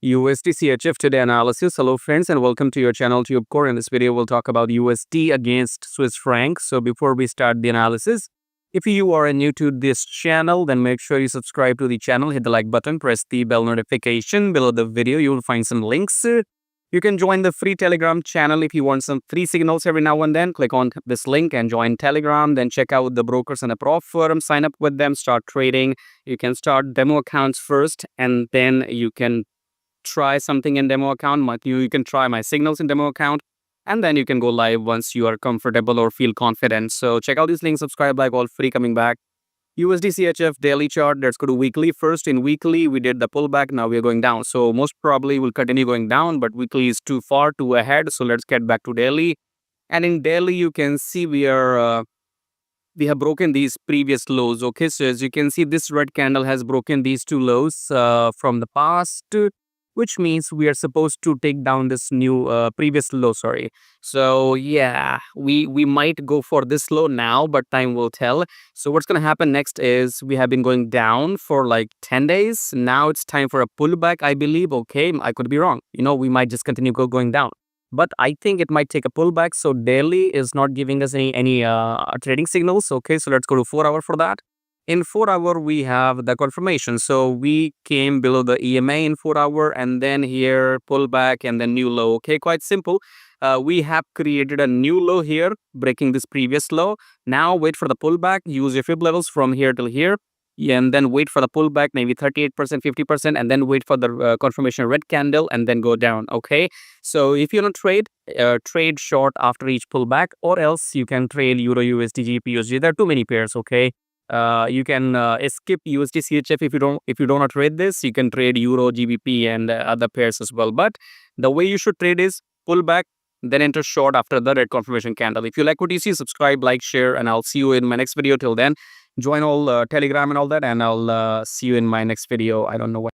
USDCHF today analysis. Hello friends and welcome to your channel TubeCore. In this video we'll talk about USD against Swiss franc. So before we start the analysis, if you are new to this channel, then make sure you subscribe to the channel, hit the like button, press the bell notification. Below the video you will find some links. You can join the free Telegram channel if you want some free signals every now and then. Click on this link and join Telegram. Then check out the brokers and the prop firm. Sign up with them, start trading. You can start demo accounts first and then you can try something in demo account. You can try my signals in demo account and then you can go live once you are comfortable or feel confident. So check out these links, subscribe, like, all free. Coming back, USDCHF daily chart. Let's go to weekly first. In weekly we did the pullback, now we're going down, so most probably we'll continue going down, but weekly is too far, too ahead. So let's get back to daily. And in daily you can see we have broken these previous lows. Okay, so as you can see, this red candle has broken these two lows from the past, which means we are supposed to take down this new previous low. So yeah, we might go for this low now, but time will tell. So what's going to happen next is we have been going down for like 10 days. Now it's time for a pullback, I believe. Okay, I could be wrong. We might just continue going down, but I think it might take a pullback. So daily is not giving us any trading signals. Okay, so let's go to 4 hour for that. In 4 hour, we have the confirmation. So we came below the EMA in 4 hour and then here pullback and then new low. Okay, quite simple. We have created a new low here, breaking this previous low. Now wait for the pullback, use your fib levels from here till here. Yeah, and then wait for the pullback, maybe 38%, 50%, and then wait for the confirmation red candle and then go down. Okay, so if you want to trade short after each pullback, or else you can trade Euro, USD, GBP, USD. There are too many pairs. Okay, you can skip USDCHF if you don't want to trade this. You can trade Euro, GBP, and other pairs as well. But the way you should trade is pullback, then enter short after the red confirmation candle. If you like what you see, subscribe, like, share, and I'll see you in my next video. Till then, join all Telegram and all that, and I'll see you in my next video. I don't know what.